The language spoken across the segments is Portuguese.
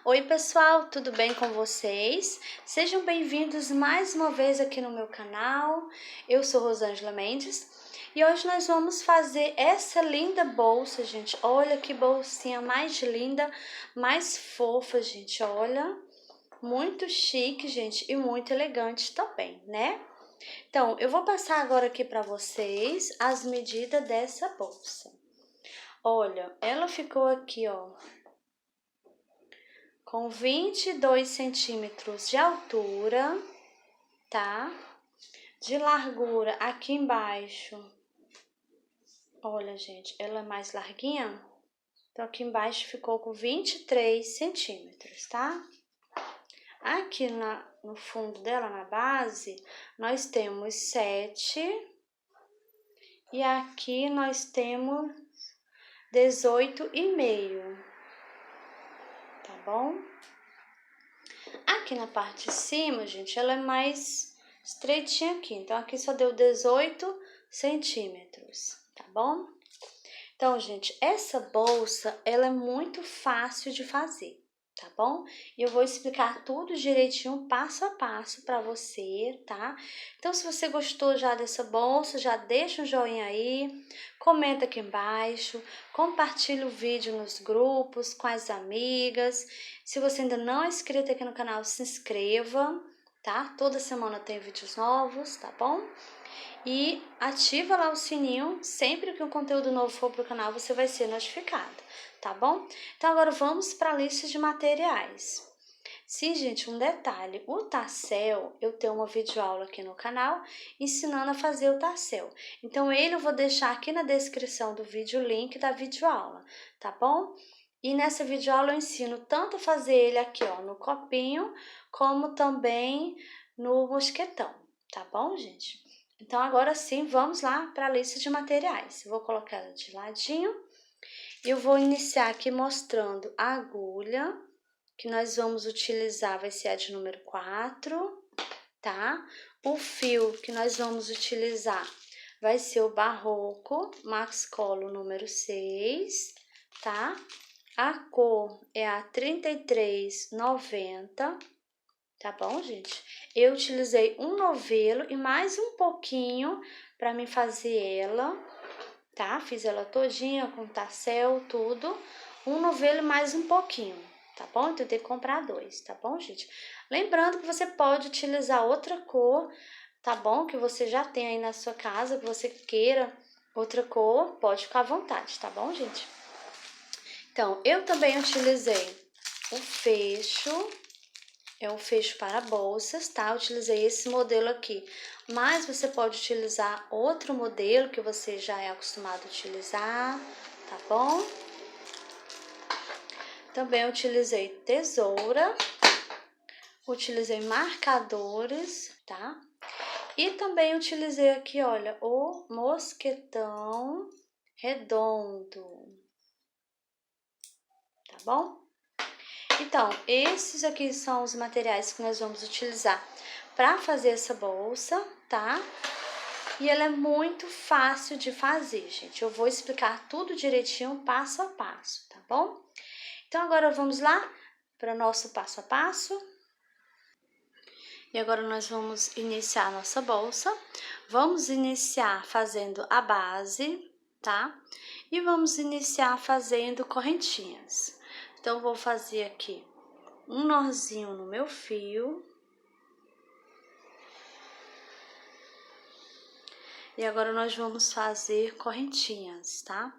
Oi pessoal, tudo bem com vocês? Sejam bem-vindos mais uma vez aqui no meu canal. Eu sou Rosângela Mendes e hoje nós vamos fazer essa linda bolsa, gente. Olha que bolsinha mais linda, mais fofa, gente. Olha, muito chique, gente, e muito elegante também, né? Então, eu vou passar agora aqui para vocês as medidas dessa bolsa. Olha, ela ficou aqui, ó, com 22 centímetros de altura, tá? De largura aqui embaixo. Olha, gente, ela é mais larguinha. Então, aqui embaixo ficou com 23 centímetros, tá? Aqui no fundo dela, na base, nós temos 7. E aqui nós temos 18,5. Tá bom? Aqui na parte de cima, gente, ela é mais estreitinha aqui. Então, aqui só deu 18 centímetros, tá bom? Então, gente, essa bolsa, ela é muito fácil de fazer, tá bom? E eu vou explicar tudo direitinho, passo a passo para você, tá? Então, se você gostou já dessa bolsa, já deixa um joinha aí, comenta aqui embaixo, compartilha o vídeo nos grupos, com as amigas. Se você ainda não é inscrito aqui no canal, se inscreva, tá? Toda semana tem vídeos novos, tá bom? E ativa lá o sininho, sempre que um conteúdo novo for pro canal, você vai ser notificado, tá bom? Então agora vamos para a lista de materiais. Sim, gente, um detalhe, o tassel, eu tenho uma videoaula aqui no canal ensinando a fazer o tassel. Então ele eu vou deixar aqui na descrição do vídeo o link da videoaula, tá bom? E nessa videoaula eu ensino tanto a fazer ele aqui, ó, no copinho, como também no mosquetão, tá bom, gente? Então, agora sim, vamos lá para a lista de materiais. Eu vou colocar ela de ladinho e eu vou iniciar aqui mostrando a agulha que nós vamos utilizar, vai ser a de número 4, tá? O fio que nós vamos utilizar vai ser o Barroco Max Colo número 6, tá? A cor é a 3390. Tá bom, gente? Eu utilizei um novelo e mais um pouquinho para me fazer ela, tá? Fiz ela todinha com tassel, tudo. Um novelo e mais um pouquinho, tá bom? Então, eu tenho que comprar 2, tá bom, gente? Lembrando que você pode utilizar outra cor, tá bom? Que você já tem aí na sua casa, que você queira outra cor, pode ficar à vontade, tá bom, gente? Então, eu também utilizei o fecho. É um fecho para bolsas, tá? Eu utilizei esse modelo aqui, mas você pode utilizar outro modelo que você já é acostumado a utilizar, tá bom? Também utilizei tesoura, utilizei marcadores, tá? E também utilizei aqui, olha, o mosquetão redondo, tá bom? Então, esses aqui são os materiais que nós vamos utilizar para fazer essa bolsa, tá? E ela é muito fácil de fazer, gente. Eu vou explicar tudo direitinho, passo a passo, tá bom? Então, agora vamos lá para o nosso passo a passo. E agora nós vamos iniciar a nossa bolsa. Vamos iniciar fazendo a base, tá? E vamos iniciar fazendo correntinhas. Então, eu vou fazer aqui um nozinho no meu fio. E agora nós vamos fazer correntinhas, tá?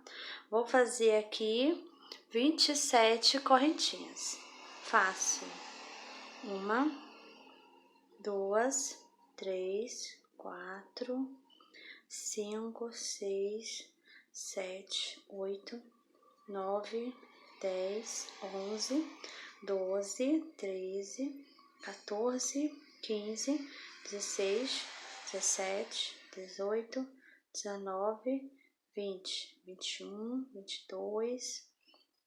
Vou fazer aqui 27 correntinhas. Faço 1, 2, 3, 4, 5, 6, 7, 8, 9, 10, 11, 12, 13, 14, 15, 16, 17, 18, 19, 20, 21, 22,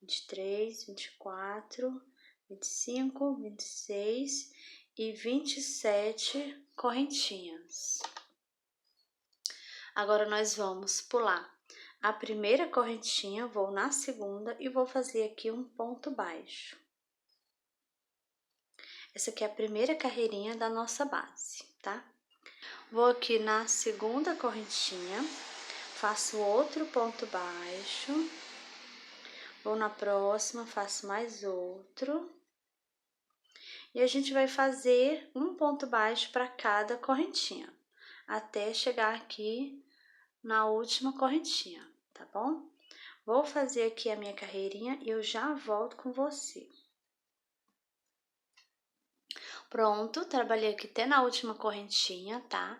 23, 24, 25, 26 e 27 correntinhas. Agora nós vamos pular a primeira correntinha, vou na segunda e vou fazer aqui um ponto baixo. Essa aqui é a primeira carreirinha da nossa base, tá? Vou aqui na segunda correntinha, faço outro ponto baixo, vou na próxima, faço mais outro. E a gente vai fazer um ponto baixo para cada correntinha, até chegar aqui na última correntinha, tá bom? Vou fazer aqui a minha carreirinha e eu já volto com você. Pronto, trabalhei aqui até na última correntinha, tá?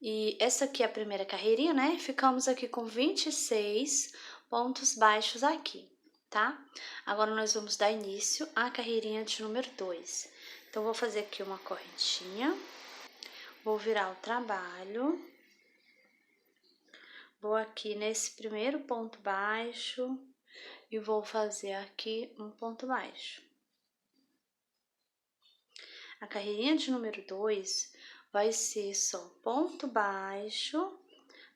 E essa aqui é a primeira carreirinha, né? Ficamos aqui com 26 pontos baixos aqui, tá? Agora, nós vamos dar início à carreirinha de número 2. Então, vou fazer aqui uma correntinha, vou virar o trabalho, vou aqui nesse primeiro ponto baixo e vou fazer aqui um ponto baixo. A carreirinha de número 2 vai ser só ponto baixo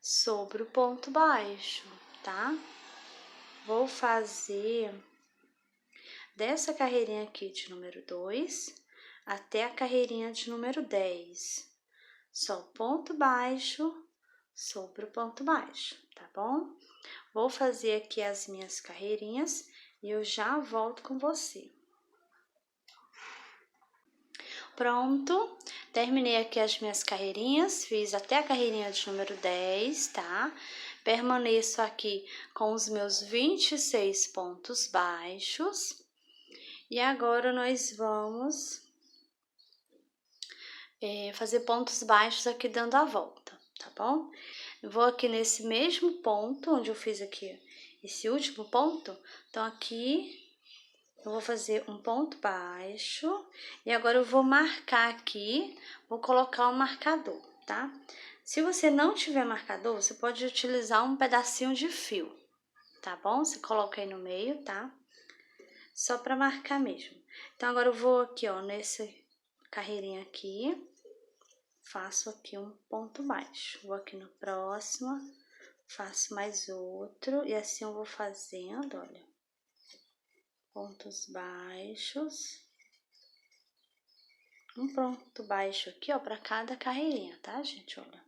sobre o ponto baixo, tá? Vou fazer dessa carreirinha aqui de número 2 até a carreirinha de número 10. Só ponto baixo sobre o ponto baixo, tá bom? Vou fazer aqui as minhas carreirinhas e eu já volto com você. Pronto, terminei aqui as minhas carreirinhas, fiz até a carreirinha de número 10, tá? Permaneço aqui com os meus 26 pontos baixos. E agora, nós vamos fazer pontos baixos aqui dando a volta, tá bom? Eu vou aqui nesse mesmo ponto, onde eu fiz aqui esse último ponto, então aqui eu vou fazer um ponto baixo e agora eu vou marcar aqui, vou colocar um marcador, tá? Se você não tiver marcador, você pode utilizar um pedacinho de fio, tá bom? Você coloca aí no meio, tá? Só para marcar mesmo. Então, agora eu vou aqui, ó, nessa carreirinha aqui, faço aqui um ponto baixo. Vou aqui no próximo, faço mais outro e assim eu vou fazendo, olha. Pontos baixos, um ponto baixo aqui, ó, para cada carreirinha, tá, gente? Olha.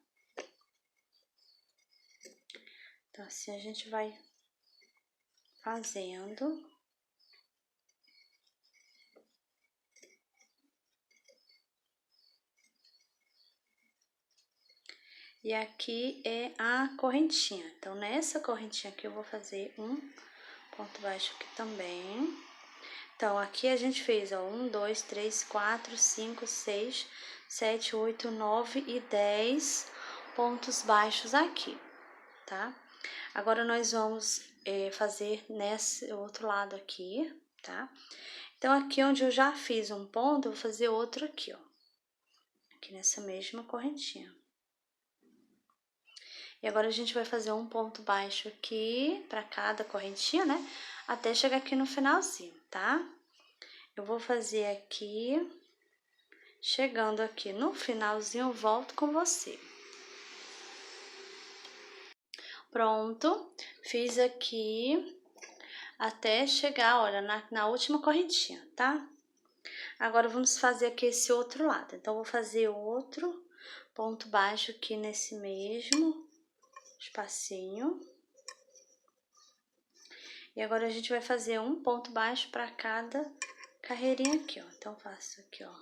Então, assim a gente vai fazendo. E aqui é a correntinha. Então, nessa correntinha aqui eu vou fazer um ponto baixo aqui também. Então, aqui a gente fez, ó, 1, 2, 3, 4, 5, 6, 7, 8, 9 e 10 pontos baixos aqui, tá? Agora, nós vamos fazer nesse outro lado aqui, tá? Então, aqui onde eu já fiz um ponto, eu vou fazer outro aqui, ó. Aqui nessa mesma correntinha. E agora, a gente vai fazer um ponto baixo aqui para cada correntinha, né? Até chegar aqui no finalzinho, tá? Eu vou fazer aqui, chegando aqui no finalzinho, eu volto com você. Pronto, fiz aqui até chegar, olha, na última correntinha, tá? Agora, vamos fazer aqui esse outro lado. Então, vou fazer outro ponto baixo aqui nesse mesmo espacinho. E agora, a gente vai fazer um ponto baixo para cada carreirinha aqui, ó. Então, faço aqui, ó.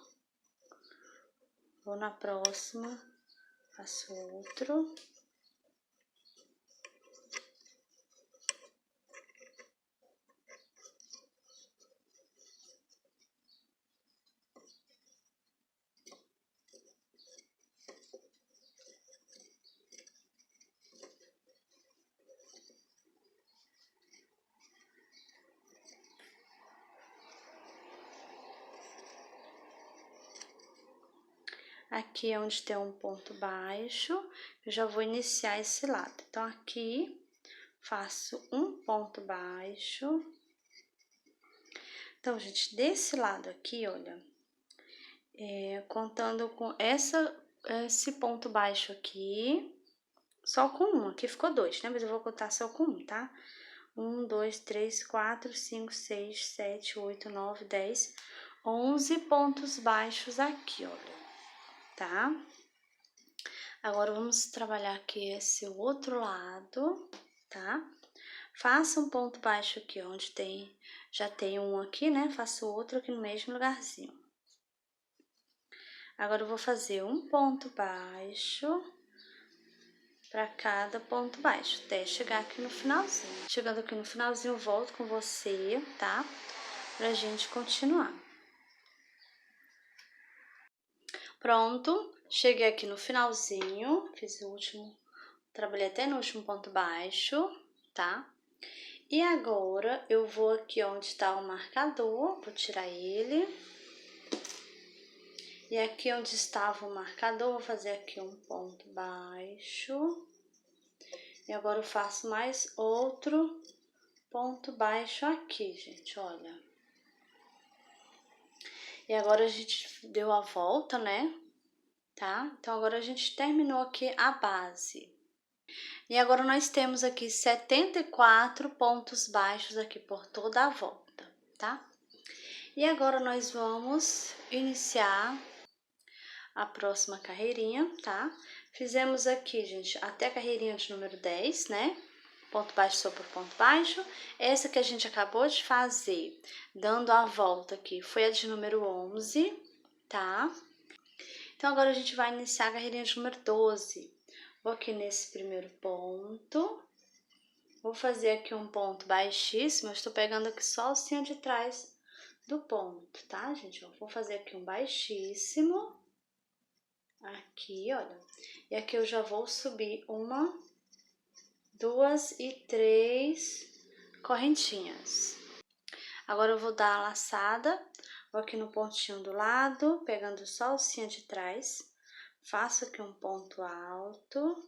Vou na próxima, faço outro. Aqui é onde tem um ponto baixo, eu já vou iniciar esse lado. Então, aqui, faço um ponto baixo. Então, gente, desse lado aqui, olha, contando com esse ponto baixo aqui, só com um, aqui ficou 2, né? Mas eu vou contar só com um, tá? 1, 2, 3, 4, 5, 6, 7, 8, 9, 10, 11 pontos baixos aqui, olha, tá? Agora, vamos trabalhar aqui esse outro lado, tá? Faça um ponto baixo aqui, onde já tem um aqui, né? Faça o outro aqui no mesmo lugarzinho. Agora, eu vou fazer um ponto baixo para cada ponto baixo, até chegar aqui no finalzinho. Chegando aqui no finalzinho, eu volto com você, tá? Pra gente continuar. Pronto, cheguei aqui no finalzinho, fiz o último, trabalhei até no último ponto baixo, tá? E agora, eu vou aqui onde está o marcador, vou tirar ele. E aqui onde estava o marcador, vou fazer aqui um ponto baixo. E agora eu faço mais outro ponto baixo aqui, gente, olha. E agora a gente deu a volta, né? Tá? Então, agora a gente terminou aqui a base. E agora nós temos aqui 74 pontos baixos aqui por toda a volta, tá? E agora nós vamos iniciar a próxima carreirinha, tá? Fizemos aqui, gente, até a carreirinha de número 10, né? Ponto baixo sobre ponto baixo. Essa que a gente acabou de fazer, dando a volta aqui, foi a de número 11, tá? Então, agora a gente vai iniciar a carreirinha de número 12. Vou aqui nesse primeiro ponto. Vou fazer aqui um ponto baixíssimo. Eu estou pegando aqui só o alcinha de trás do ponto, tá, gente? Eu vou fazer aqui um baixíssimo. Aqui, olha. E aqui eu já vou subir uma, duas e três correntinhas. Agora eu vou dar a laçada, vou aqui no pontinho do lado, pegando só a alcinha de trás, faço aqui um ponto alto,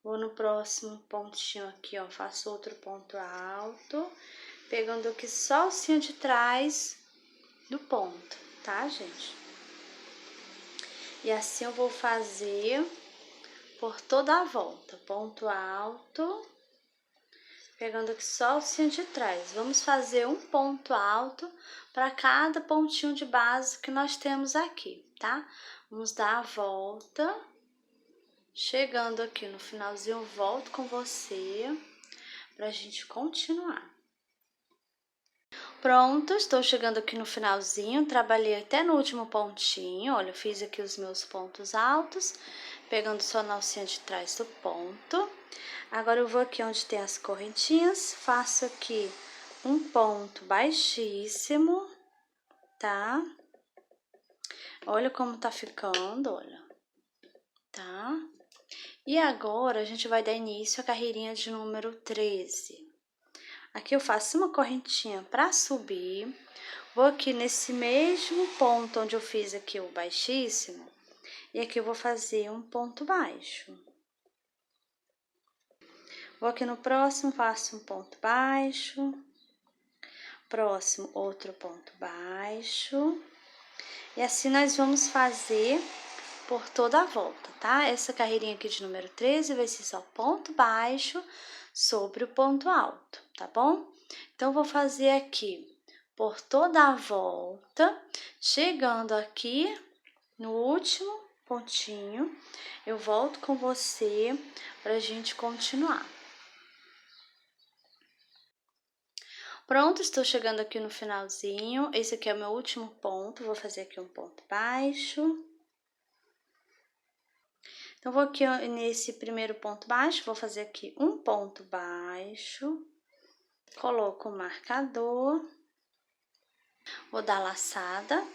vou no próximo pontinho aqui, ó, faço outro ponto alto, pegando aqui só a alcinha de trás do ponto, tá, gente? E assim eu vou fazer por toda a volta, ponto alto, pegando aqui só a alcinha de trás. Vamos fazer um ponto alto para cada pontinho de base que nós temos aqui, tá? Vamos dar a volta. Chegando aqui no finalzinho, eu volto com você pra gente continuar. Pronto, estou chegando aqui no finalzinho, trabalhei até no último pontinho, olha, eu fiz aqui os meus pontos altos, pegando só na alcinha de trás do ponto. Agora, eu vou aqui onde tem as correntinhas, faço aqui um ponto baixíssimo, tá? Olha como tá ficando, olha, tá? E agora, a gente vai dar início à carreirinha de número 13. Aqui eu faço uma correntinha para subir, vou aqui nesse mesmo ponto onde eu fiz aqui o baixíssimo, e aqui eu vou fazer um ponto baixo. Vou aqui no próximo, faço um ponto baixo, próximo outro ponto baixo, e assim nós vamos fazer por toda a volta, tá? Essa carreirinha aqui de número 13 vai ser só ponto baixo sobre o ponto alto, tá bom? Então, vou fazer aqui por toda a volta, chegando aqui no último pontinho, eu volto com você pra gente continuar. Pronto, estou chegando aqui no finalzinho, esse aqui é o meu último ponto, vou fazer aqui um ponto baixo. Então, vou aqui nesse primeiro ponto baixo, vou fazer aqui um ponto baixo, coloco o marcador, vou dar laçada,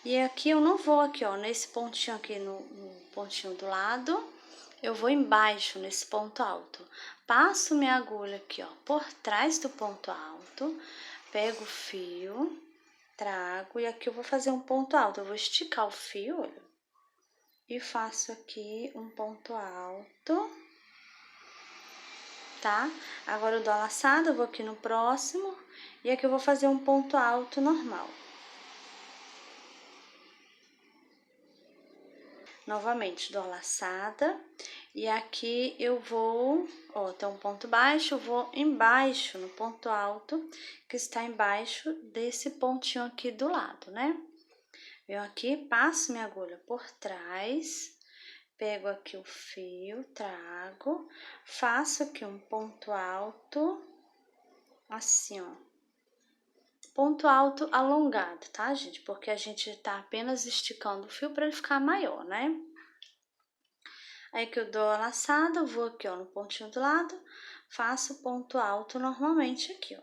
e aqui eu não vou aqui, ó, nesse pontinho aqui, no pontinho do lado, eu vou embaixo, nesse ponto alto. Passo minha agulha aqui, ó, por trás do ponto alto, pego o fio, trago, e aqui eu vou fazer um ponto alto, eu vou esticar o fio, olha, e faço aqui um ponto alto, tá? Agora eu dou a laçada, eu vou aqui no próximo, e aqui eu vou fazer um ponto alto normal. Novamente, dou a laçada e aqui eu vou, ó, tem um ponto baixo, eu vou embaixo, no ponto alto, que está embaixo desse pontinho aqui do lado, né? Eu aqui passo minha agulha por trás, pego aqui o fio, trago, faço aqui um ponto alto, assim, ó. Ponto alto alongado, tá, gente? Porque a gente tá apenas esticando o fio para ele ficar maior, né? Aí que eu dou a laçada, eu vou aqui, ó, no pontinho do lado, faço ponto alto normalmente aqui, ó.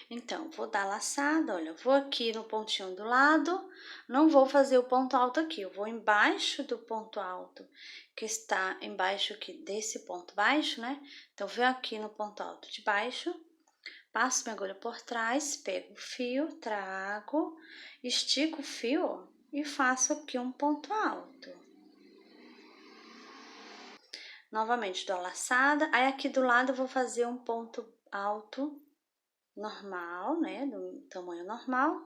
Então, vou dar a laçada, olha, vou aqui no pontinho do lado, não vou fazer o ponto alto aqui, eu vou embaixo do ponto alto, que está embaixo aqui desse ponto baixo, né? Então, venho aqui no ponto alto de baixo, passo minha agulha por trás, pego o fio, trago, estico o fio, ó, e faço aqui um ponto alto. Novamente, dou a laçada, aí aqui do lado eu vou fazer um ponto alto normal, né, do tamanho normal.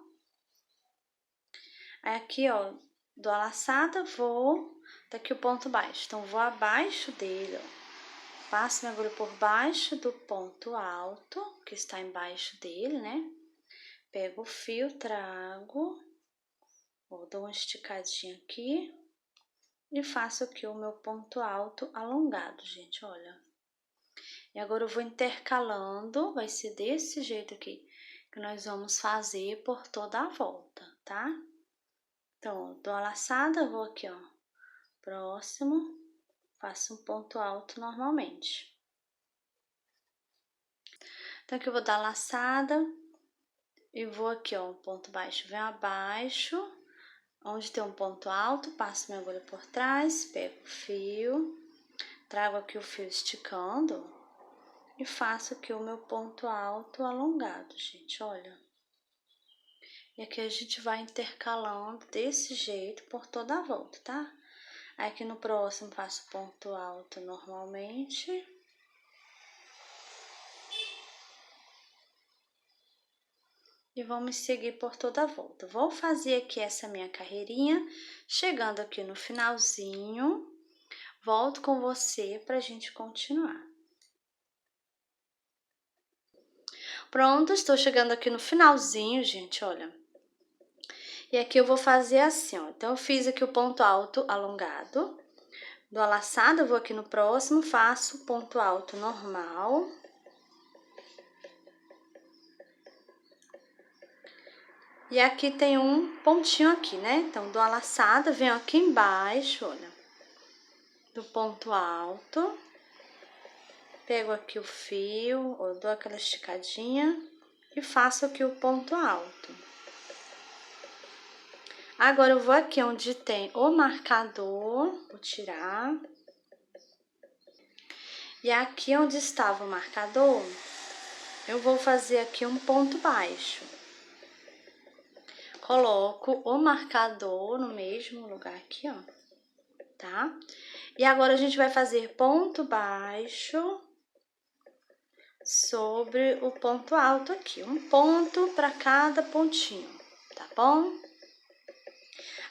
Aí aqui, ó, dou a laçada, vou, daqui o ponto baixo, então vou abaixo dele, ó, passo minha agulha por baixo do ponto alto, que está embaixo dele, né, pego o fio, trago, ó, dou uma esticadinha aqui e faço aqui o meu ponto alto alongado, gente, olha. E agora eu vou intercalando, vai ser desse jeito aqui que nós vamos fazer por toda a volta, tá? Então, dou a laçada, vou aqui, ó, próximo, faço um ponto alto normalmente. Então, aqui eu vou dar a laçada e vou aqui, ó, um ponto baixo, venho abaixo, onde tem um ponto alto, passo minha agulha por trás, pego o fio, trago aqui o fio esticando e faço aqui o meu ponto alto alongado, gente, olha. E aqui a gente vai intercalando desse jeito por toda a volta, tá? Aí aqui no próximo faço ponto alto normalmente. E vamos seguir por toda a volta. Vou fazer aqui essa minha carreirinha, chegando aqui no finalzinho, volto com você pra gente continuar. Pronto, estou chegando aqui no finalzinho, gente, olha. E aqui eu vou fazer assim, ó. Então, eu fiz aqui o ponto alto alongado. Dou a laçada, vou aqui no próximo, faço ponto alto normal. E aqui tem um pontinho aqui, né? Então, dou a laçada, venho aqui embaixo, olha, do ponto alto. Pego aqui o fio, ou dou aquela esticadinha e faço aqui o ponto alto. Agora, eu vou aqui onde tem o marcador, vou tirar. E aqui onde estava o marcador, eu vou fazer aqui um ponto baixo. Coloco o marcador no mesmo lugar aqui, ó, tá? E agora, a gente vai fazer ponto baixo sobre o ponto alto aqui. Um ponto para cada pontinho, tá bom?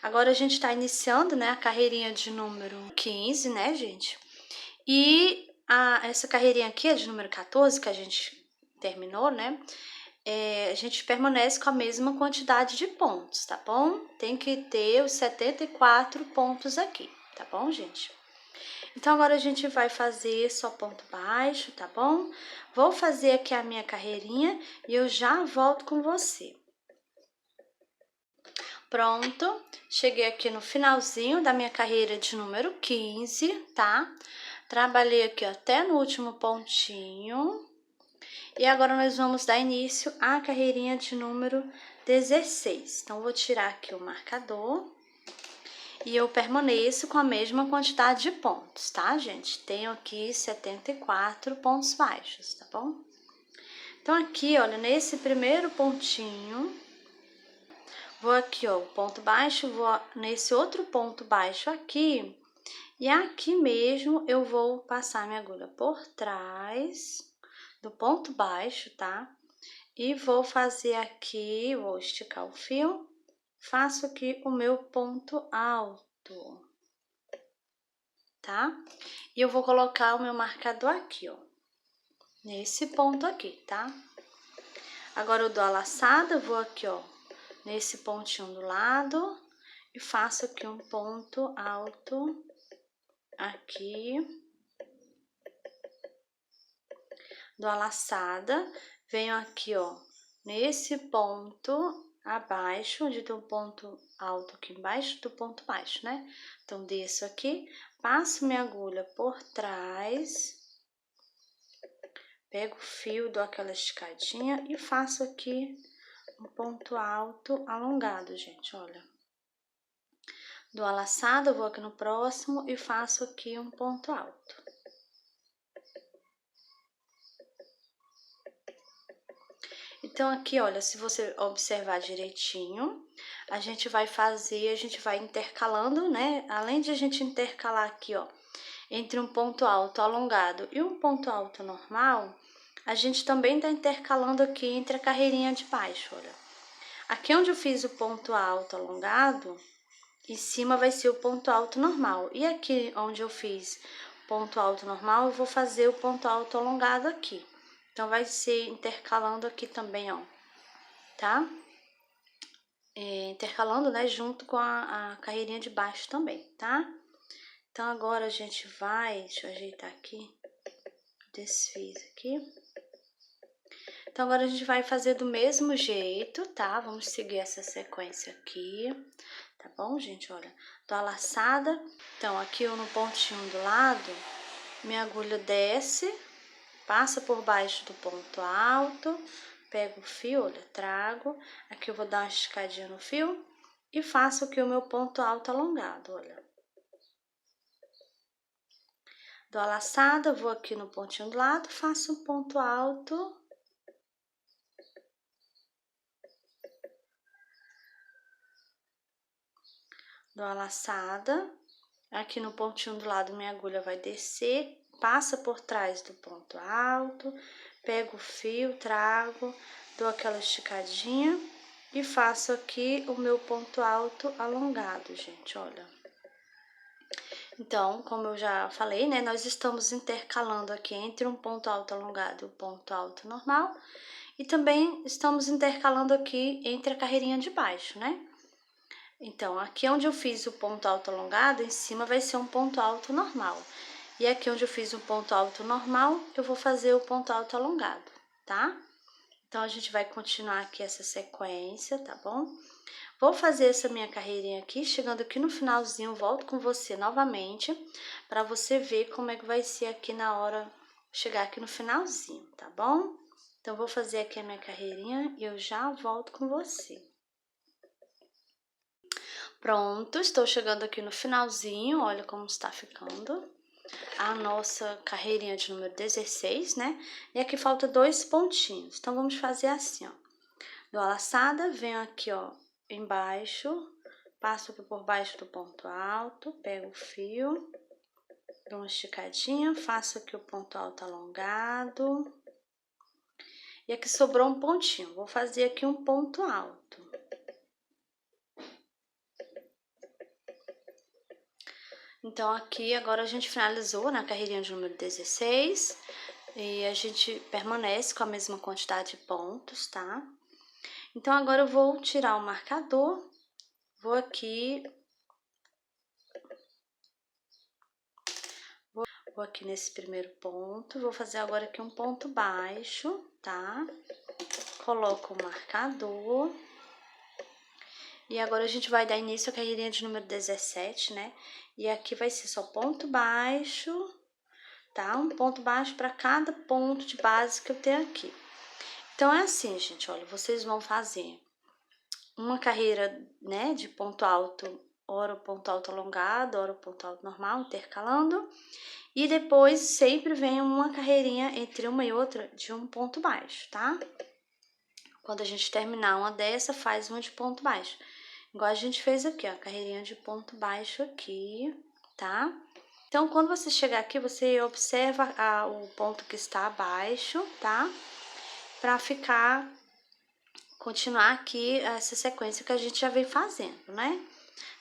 Agora, a gente tá iniciando, né, a carreirinha de número 15, né, gente? E essa carreirinha aqui é de número 14, que a gente terminou, né? A gente permanece com a mesma quantidade de pontos, tá bom? Tem que ter os 74 pontos aqui, tá bom, gente? Então, agora a gente vai fazer só ponto baixo, tá bom? Vou fazer aqui a minha carreirinha e eu já volto com você. Pronto, cheguei aqui no finalzinho da minha carreira de número 15, tá? Trabalhei aqui até no último pontinho. E agora, nós vamos dar início à carreirinha de número 16. Então, vou tirar aqui o marcador e eu permaneço com a mesma quantidade de pontos, tá, gente? Tenho aqui 74 pontos baixos, tá bom? Então, aqui, olha, nesse primeiro pontinho, vou aqui, ó, ponto baixo, vou nesse outro ponto baixo aqui, e aqui mesmo eu vou passar minha agulha por trás do ponto baixo, tá? E vou fazer aqui, vou esticar o fio faço aqui o meu ponto alto, tá? E eu vou colocar o meu marcador aqui, ó, nesse ponto aqui, tá? Agora eu dou a laçada, vou aqui, ó, nesse pontinho do lado e faço aqui um ponto alto aqui. Dou a laçada, venho aqui, ó, nesse ponto abaixo, onde tem um ponto alto aqui embaixo do ponto baixo, né? Então, desço aqui, passo minha agulha por trás, pego o fio, dou aquela esticadinha e faço aqui um ponto alto alongado, gente, olha. Dou a laçada, vou aqui no próximo e faço aqui um ponto alto. Então, aqui, olha, se você observar direitinho, a gente vai intercalando, né? Além de a gente intercalar aqui, ó, entre um ponto alto alongado e um ponto alto normal, a gente também tá intercalando aqui entre a carreirinha de baixo, olha. Aqui onde eu fiz o ponto alto alongado, em cima vai ser o ponto alto normal. E aqui onde eu fiz ponto alto normal, eu vou fazer o ponto alto alongado aqui. Então, vai ser intercalando aqui também, ó, tá? Intercalando, né, junto com a carreirinha de baixo também, tá? Então, agora a gente vai, deixa eu ajeitar aqui, desfiz aqui. Então, agora a gente vai fazer do mesmo jeito, tá? Vamos seguir essa sequência aqui, tá bom, gente? Olha, dou a laçada. Então, aqui eu no pontinho do lado, minha agulha desce, passa por baixo do ponto alto, pego o fio, olha, trago, aqui eu vou dar uma esticadinha no fio e faço aqui o meu ponto alto alongado, olha. Dou a laçada, vou aqui no pontinho do lado, faço um ponto alto. Dou a laçada, aqui no pontinho do lado minha agulha vai descer, passa por trás do ponto alto, pego o fio, trago, dou aquela esticadinha e faço aqui o meu ponto alto alongado, gente, olha. Então, como eu já falei, né, nós estamos intercalando aqui entre um ponto alto alongado e o ponto alto normal, e também estamos intercalando aqui entre a carreirinha de baixo, né? Então, aqui onde eu fiz o ponto alto alongado, em cima vai ser um ponto alto normal. E aqui onde eu fiz o ponto alto normal, eu vou fazer o ponto alto alongado, tá? Então, a gente vai continuar aqui essa sequência, tá bom? Vou fazer essa minha carreirinha aqui, chegando aqui no finalzinho, volto com você novamente, para você ver como é que vai ser aqui na hora, chegar aqui no finalzinho, tá bom? Então, vou fazer aqui a minha carreirinha e eu já volto com você. Pronto, estou chegando aqui no finalzinho, olha como está ficando a nossa carreirinha de número 16, né? E aqui falta 2 pontinhos, então vamos fazer assim, ó. Dou a laçada, venho aqui, ó, embaixo, passo aqui por baixo do ponto alto, pego o fio, dou uma esticadinha, faço aqui o ponto alto alongado. E aqui sobrou um pontinho, vou fazer aqui um ponto alto. Então, aqui agora a gente finalizou na carreirinha de número 16 e a gente permanece com a mesma quantidade de pontos, tá? Então, agora eu vou tirar o marcador, vou aqui nesse primeiro ponto, vou fazer agora aqui um ponto baixo, tá? Coloco o marcador. E agora a gente vai dar início à carreirinha de número 17, né? E aqui vai ser só ponto baixo, tá? Um ponto baixo para cada ponto de base que eu tenho aqui. Então, é assim, gente, olha, vocês vão fazer uma carreira, né, de ponto alto, ora o ponto alto alongado, ora o ponto alto normal, intercalando. E depois sempre vem uma carreirinha entre uma e outra de um ponto baixo, tá? Quando a gente terminar uma dessa, faz uma de ponto baixo. Igual a gente fez aqui, ó, carreirinha de ponto baixo aqui, tá? Então, quando você chegar aqui, você observa o ponto que está abaixo, tá? Pra ficar continuar aqui essa sequência que a gente já vem fazendo, né?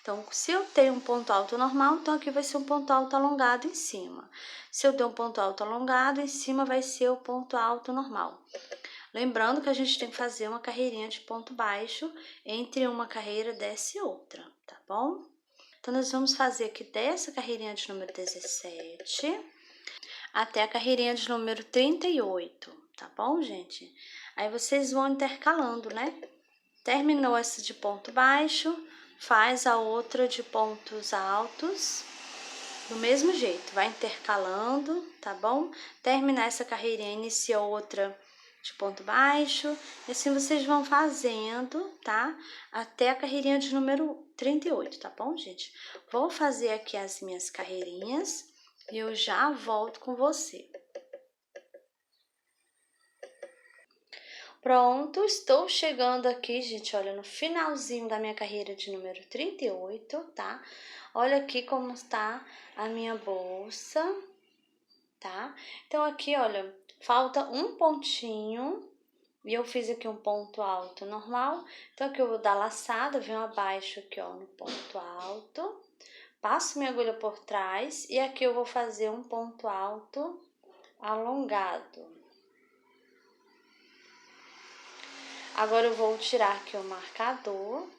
Então, se eu tenho um ponto alto normal, então aqui vai ser um ponto alto alongado em cima. Se eu tenho um ponto alto alongado, em cima vai ser o ponto alto normal. Lembrando que a gente tem que fazer uma carreirinha de ponto baixo entre uma carreira dessa e outra, tá bom? Então, nós vamos fazer aqui dessa carreirinha de número 17 até a carreirinha de número 38, tá bom, gente? Aí vocês vão intercalando, né? Terminou essa de ponto baixo, faz a outra de pontos altos, do mesmo jeito, vai intercalando, tá bom? Terminar essa carreirinha, inicia outra de ponto baixo, e assim vocês vão fazendo, tá? Até a carreirinha de número 38, tá bom, gente? Vou fazer aqui as minhas carreirinhas e eu já volto com você. Pronto, estou chegando aqui, gente, olha, no finalzinho da minha carreira de número 38, tá? Olha aqui como está a minha bolsa, tá? Então, aqui, olha, falta um pontinho e eu fiz aqui um ponto alto normal. Então, aqui eu vou dar laçada, venho abaixo aqui, ó, no ponto alto. Passo minha agulha por trás e aqui eu vou fazer um ponto alto alongado. Agora eu vou tirar aqui o marcador.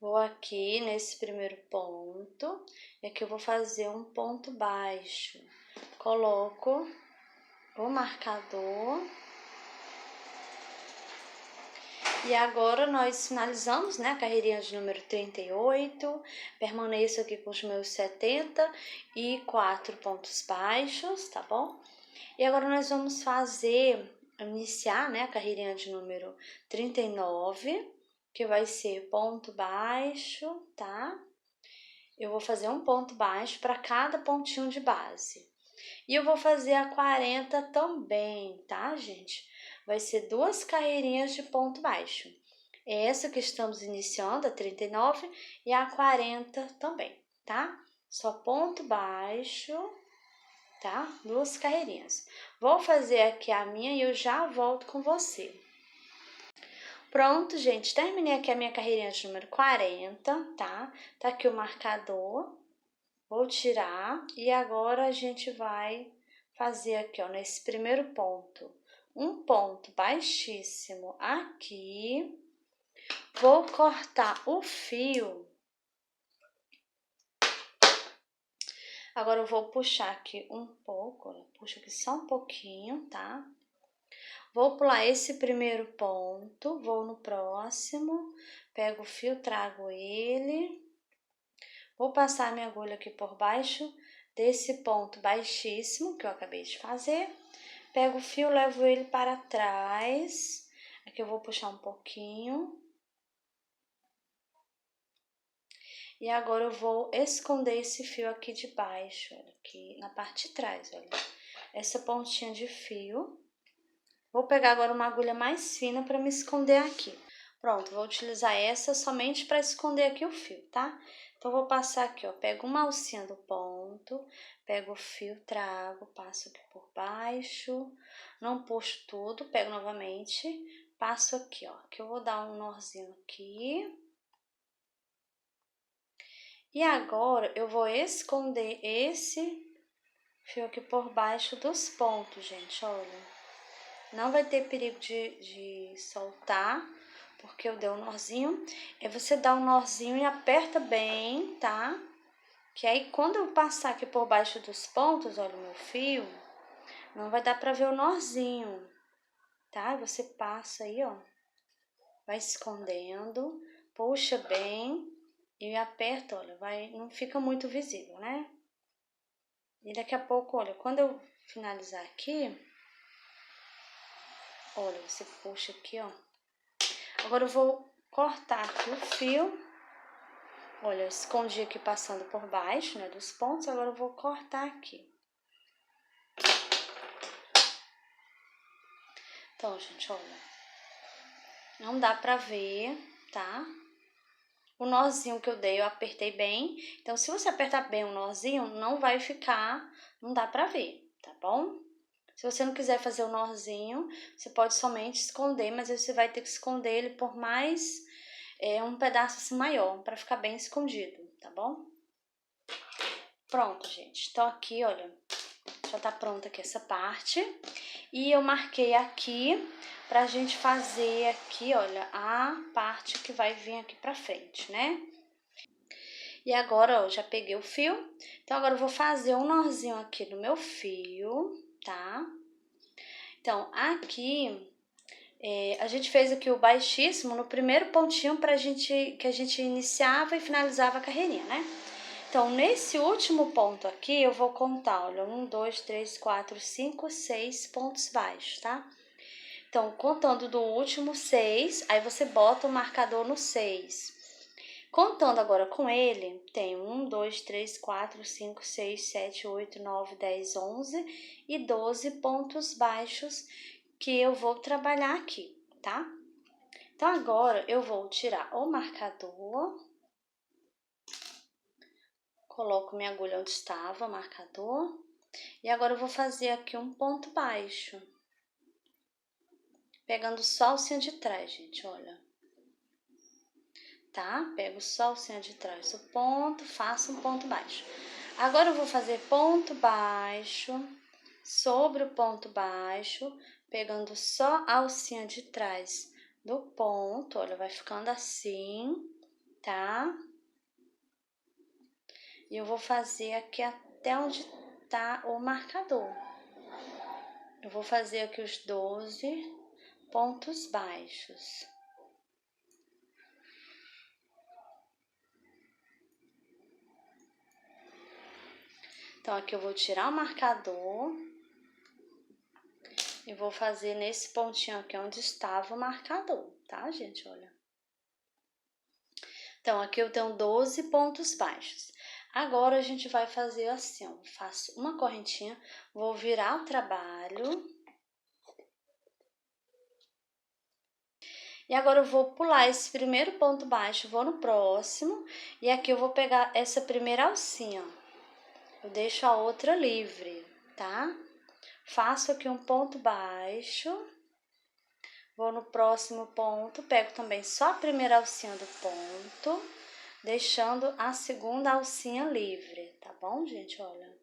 Vou aqui nesse primeiro ponto, e aqui eu vou fazer um ponto baixo. Coloco o marcador. E agora nós finalizamos, né, a carreirinha de número 38. Permaneço aqui com os meus 74 pontos baixos, tá bom? E agora nós vamos iniciar, né, a carreirinha de número 39, que vai ser ponto baixo, tá? Eu vou fazer um ponto baixo para cada pontinho de base. E eu vou fazer a 40 também, tá, gente? Vai ser 2 carreirinhas de ponto baixo. Essa que estamos iniciando, a 39, e a 40 também, tá? Só ponto baixo, tá? 2 carreirinhas. Vou fazer aqui a minha e eu já volto com você. Pronto, gente, terminei aqui a minha carreirinha de número 40, tá? Tá aqui o marcador, vou tirar e agora a gente vai fazer aqui, ó, nesse primeiro ponto, um ponto baixíssimo aqui. Vou cortar o fio. Agora eu vou puxar aqui um pouco, ó, puxa aqui só um pouquinho, tá? Vou pular esse primeiro ponto, vou no próximo, pego o fio, trago ele. Vou passar minha agulha aqui por baixo desse ponto baixíssimo que eu acabei de fazer. Pego o fio, levo ele para trás. Aqui eu vou puxar um pouquinho. E agora eu vou esconder esse fio aqui de baixo, olha, aqui na parte de trás, olha. Essa pontinha de fio. Vou pegar agora uma agulha mais fina para me esconder aqui. Pronto, vou utilizar essa somente para esconder aqui o fio, tá? Então, vou passar aqui, ó, pego uma alcinha do ponto, pego o fio, trago, passo aqui por baixo, não puxo tudo, pego novamente, passo aqui, ó, que eu vou dar um nozinho aqui. E agora, eu vou esconder esse fio aqui por baixo dos pontos, gente, olha. Não vai ter perigo de soltar, porque eu dei um nozinho. É você dá um nozinho e aperta bem, tá? Que aí, quando eu passar aqui por baixo dos pontos, olha o meu fio, não vai dar pra ver o nozinho, tá? Você passa aí, ó, vai escondendo, puxa bem e aperta, olha, não fica muito visível, né? E daqui a pouco, olha, quando eu finalizar aqui, olha, você puxa aqui, ó. Agora eu vou cortar aqui o fio. Olha, eu escondi aqui passando por baixo, né, dos pontos. Agora eu vou cortar aqui. Então, gente, olha. Não dá pra ver, tá? O nozinho que eu dei, eu apertei bem. Então, se você apertar bem o nozinho, não vai ficar, não dá pra ver, tá bom? Se você não quiser fazer o nozinho, você pode somente esconder, mas você vai ter que esconder ele por mais um pedaço assim maior, para ficar bem escondido, tá bom? Pronto, gente. Então aqui, olha, já tá pronta aqui essa parte. E eu marquei aqui pra gente fazer aqui, olha, a parte que vai vir aqui pra frente, né? E agora, ó, já peguei o fio. Então, agora eu vou fazer um nozinho aqui no meu fio, tá? Então, aqui, a gente fez aqui o baixíssimo no primeiro pontinho que a gente iniciava e finalizava a carreirinha, né? Então, nesse último ponto aqui, eu vou contar, olha, 1, 2, 3, 4, 5, 6 pontos baixos, tá? Então, contando do último 6, aí você bota o marcador no 6. Contando agora com ele, tem 1, 2, 3, 4, 5, 6, 7, 8, 9, 10, 11 e 12 pontos baixos que eu vou trabalhar aqui, tá? Então, agora eu vou tirar o marcador, coloco minha agulha onde estava o marcador, e agora eu vou fazer aqui um ponto baixo, pegando só a alcinha de trás, gente, olha. Tá? Pego só a alcinha de trás do ponto, faço um ponto baixo. Agora eu vou fazer ponto baixo sobre o ponto baixo, pegando só a alcinha de trás do ponto, olha, vai ficando assim, tá? E eu vou fazer aqui até onde tá o marcador. Eu vou fazer aqui os 12 pontos baixos. Então, aqui eu vou tirar o marcador e vou fazer nesse pontinho aqui onde estava o marcador, tá, gente? Olha. Então, aqui eu tenho 12 pontos baixos. Agora, a gente vai fazer assim, ó. Faço uma correntinha, vou virar o trabalho. E agora eu vou pular esse primeiro ponto baixo, vou no próximo. E aqui eu vou pegar essa primeira alcinha, ó. Eu deixo a outra livre, tá? Faço aqui um ponto baixo. Vou no próximo ponto, pego também só a primeira alcinha do ponto, deixando a segunda alcinha livre, tá bom, gente? Olha.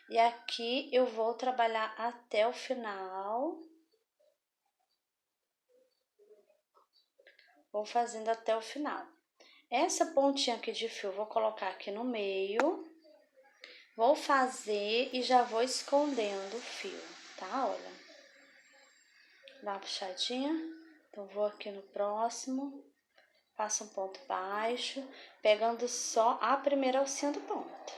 E aqui eu vou trabalhar até o final. Vou fazendo até o final. Essa pontinha aqui de fio, vou colocar aqui no meio. Vou fazer e já vou escondendo o fio, tá? Olha. Dá uma puxadinha. Então, vou aqui no próximo. Faço um ponto baixo, pegando só a primeira alcinha do ponto.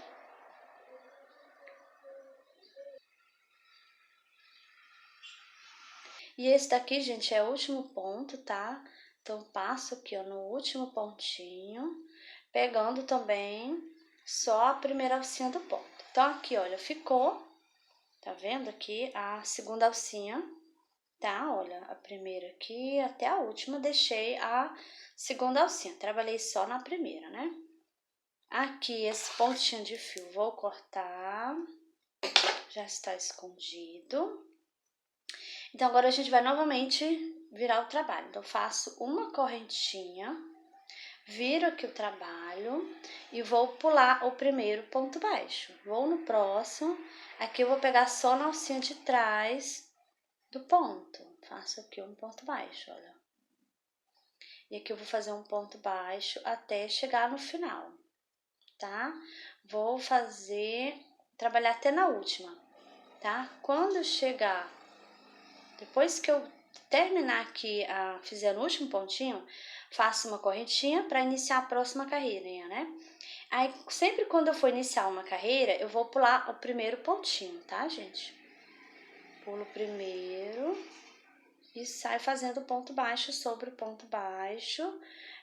E esse daqui, gente, é o último ponto, tá? Então, passo aqui, ó, no último pontinho, pegando também só a primeira alcinha do ponto. Então, aqui, olha, ficou, tá vendo aqui a segunda alcinha, tá? Olha, a primeira aqui até a última, deixei a segunda alcinha, trabalhei só na primeira, né? Aqui, esse pontinho de fio, vou cortar, já está escondido. Então, agora a gente vai novamente virar o trabalho. Então, faço uma correntinha, viro aqui o trabalho e vou pular o primeiro ponto baixo. Vou no próximo, aqui eu vou pegar só na alcinha de trás do ponto. Faço aqui um ponto baixo, olha. E aqui eu vou fazer um ponto baixo até chegar no final, tá? Vou trabalhar até na última, tá? Quando chegar, depois que eu terminar aqui, fizer no último pontinho, faço uma correntinha para iniciar a próxima carreira, né? Aí, sempre quando eu for iniciar uma carreira, eu vou pular o primeiro pontinho, tá, gente? Pulo o primeiro e saio fazendo ponto baixo sobre o ponto baixo,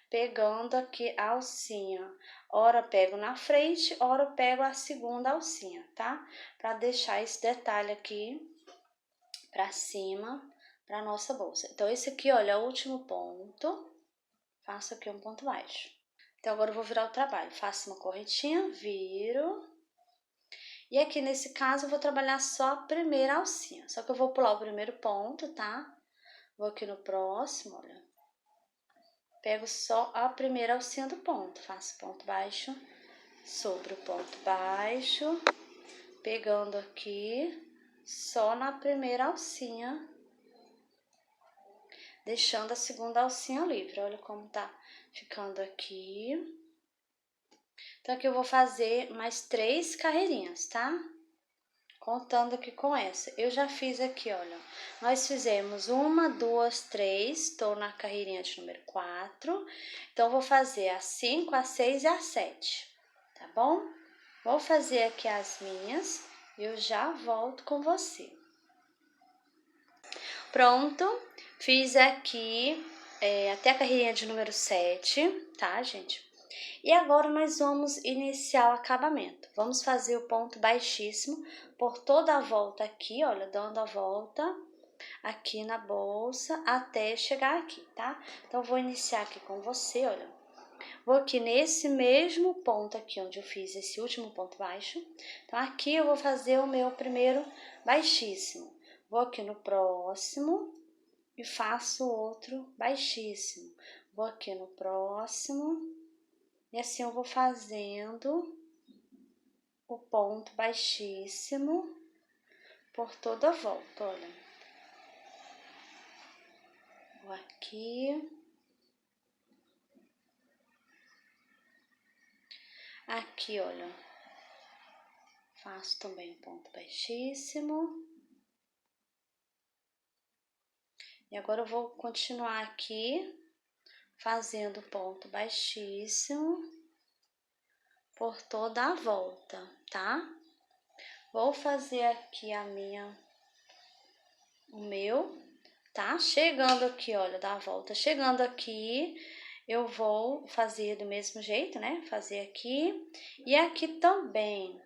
pegando aqui a alcinha. Ora pego na frente, ora pego a segunda alcinha, tá? Para deixar esse detalhe aqui para cima, para nossa bolsa. Então, esse aqui, olha, é o último ponto. Faço aqui um ponto baixo. Então, agora eu vou virar o trabalho. Faço uma correntinha, viro. E aqui nesse caso eu vou trabalhar só a primeira alcinha, só que eu vou pular o primeiro ponto, tá? Vou aqui no próximo, olha. Pego só a primeira alcinha do ponto, faço ponto baixo sobre o ponto baixo, pegando aqui só na primeira alcinha, deixando a segunda alcinha livre. Olha como tá ficando aqui. Então, aqui eu vou fazer mais 3 carreirinhas, tá? Contando aqui com essa. Eu já fiz aqui, olha. Nós fizemos 1, 2, 3. Tô na carreirinha de número 4. Então, vou fazer a 5, a 6 e a 7. Tá bom? Vou fazer aqui as minhas e eu já volto com você. Pronto. Fiz aqui até a carreirinha de número 7, tá, gente? E agora nós vamos iniciar o acabamento. Vamos fazer o ponto baixíssimo por toda a volta aqui, olha, dando a volta aqui na bolsa até chegar aqui, tá? Então, vou iniciar aqui com você, olha. Vou aqui nesse mesmo ponto aqui, onde eu fiz esse último ponto baixo. Então, aqui eu vou fazer o meu primeiro baixíssimo. Vou aqui no próximo e faço outro baixíssimo. Vou aqui no próximo. E assim eu vou fazendo o ponto baixíssimo por toda a volta, olha. Vou aqui. Aqui, olha. Faço também um ponto baixíssimo. E agora eu vou continuar aqui fazendo ponto baixíssimo por toda a volta, tá? Vou fazer aqui o meu, tá? Chegando aqui, olha, da volta, chegando aqui, eu vou fazer do mesmo jeito, né? Fazer aqui e aqui também.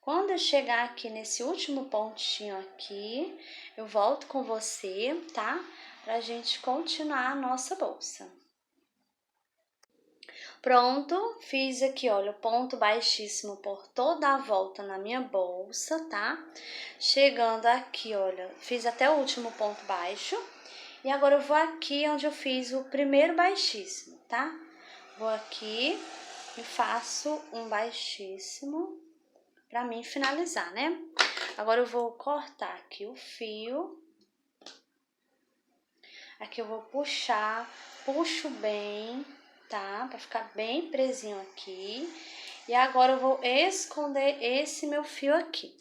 Quando eu chegar aqui nesse último pontinho aqui, eu volto com você, tá? Pra gente continuar a nossa bolsa. Pronto, fiz aqui, olha, o ponto baixíssimo por toda a volta na minha bolsa, tá? Chegando aqui, olha, fiz até o último ponto baixo. E agora eu vou aqui onde eu fiz o primeiro baixíssimo, tá? Vou aqui e faço um baixíssimo pra mim finalizar, né? Agora eu vou cortar aqui o fio. Aqui eu vou puxar, puxo bem, tá? Pra ficar bem presinho aqui. E agora eu vou esconder esse meu fio aqui.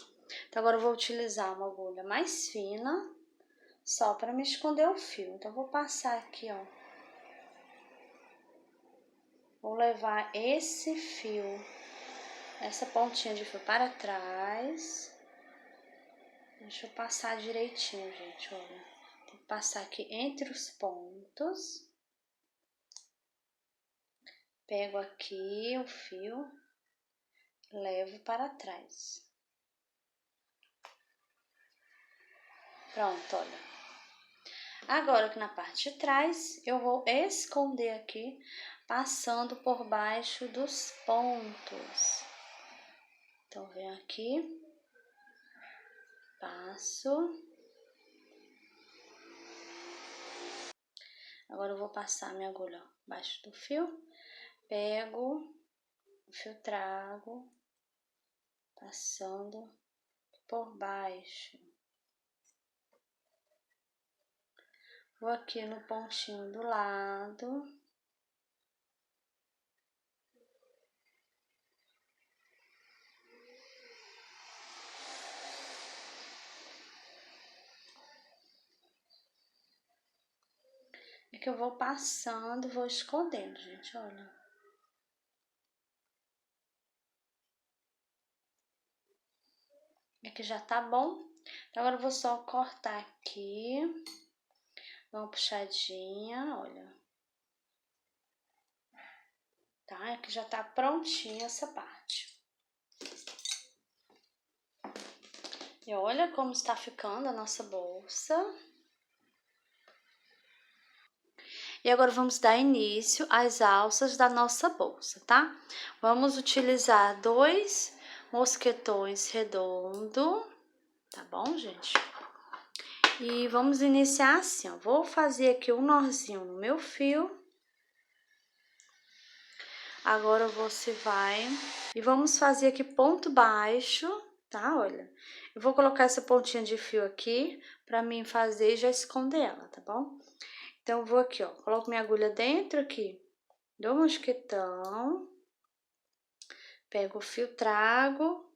Então, agora eu vou utilizar uma agulha mais fina, só pra me esconder o fio. Então, eu vou passar aqui, ó. Vou levar esse fio, essa pontinha de fio para trás. Deixa eu passar direitinho, gente, olha. Tem que passar aqui entre os pontos. Pego aqui o fio, levo para trás. Pronto, olha. Agora aqui na parte de trás, eu vou esconder aqui, passando por baixo dos pontos. Então, venho aqui, passo. Agora eu vou passar minha agulha abaixo do fio, pego o fio, trago, passando por baixo. Vou aqui no pontinho do lado. É que eu vou passando, vou escondendo, gente, olha. Aqui já tá bom. Então, agora eu vou só cortar aqui. Dá uma puxadinha, olha. Tá? Aqui já tá prontinha essa parte. E olha como está ficando a nossa bolsa. E agora vamos dar início às alças da nossa bolsa, tá? Vamos utilizar mosquetões redondos, tá bom, gente? E vamos iniciar assim, ó. Vou fazer aqui um nozinho no meu fio. Agora você vai e vamos fazer aqui ponto baixo, tá? Olha, eu vou colocar essa pontinha de fio aqui pra mim fazer e já esconder ela, tá bom? Então, eu vou aqui, ó, coloco minha agulha dentro aqui do mosquetão, pego o fio, trago,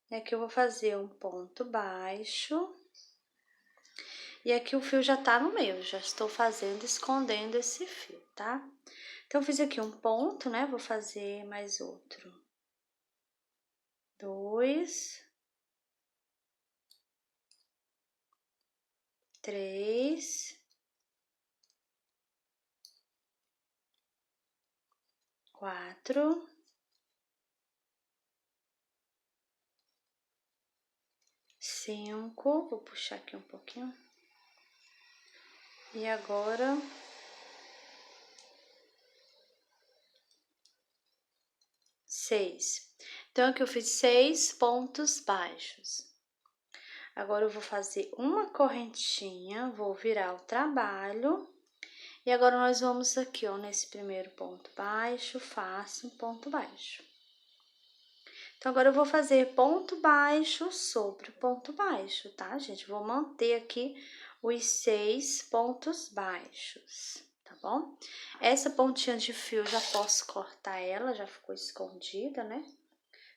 e aqui eu vou fazer um ponto baixo. E aqui o fio já tá no meio, já estou fazendo, escondendo esse fio, tá? Então, eu fiz aqui um ponto, né? Vou fazer mais outro. 2, 3, 4, 5, vou puxar aqui um pouquinho. E agora 6. Então, aqui eu fiz 6 pontos baixos. Agora, eu vou fazer uma correntinha, vou virar o trabalho. E agora, nós vamos aqui, ó, nesse primeiro ponto baixo, faço um ponto baixo. Então, agora eu vou fazer ponto baixo sobre ponto baixo, tá, gente? Vou manter aqui os 6 pontos baixos, tá bom? Essa pontinha de fio, eu já posso cortar ela, já ficou escondida, né?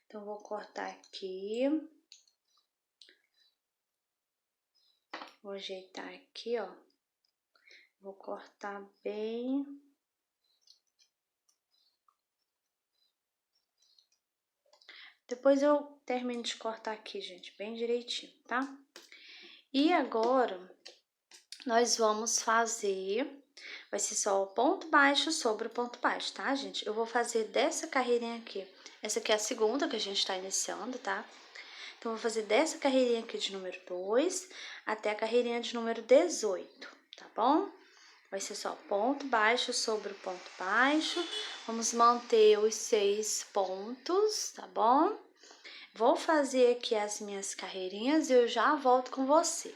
Então, vou cortar aqui. Vou ajeitar aqui, ó. Vou cortar bem. Depois eu termino de cortar aqui, gente, bem direitinho, tá? E agora, nós vamos fazer... Vai ser só o ponto baixo sobre o ponto baixo, tá, gente? Eu vou fazer dessa carreirinha aqui. Essa aqui é a segunda que a gente tá iniciando, tá? Então, eu vou fazer dessa carreirinha aqui de número 2 até a carreirinha de número 18, tá bom? Vai ser só ponto baixo sobre o ponto baixo. Vamos manter os 6 pontos, tá bom? Vou fazer aqui as minhas carreirinhas e eu já volto com você.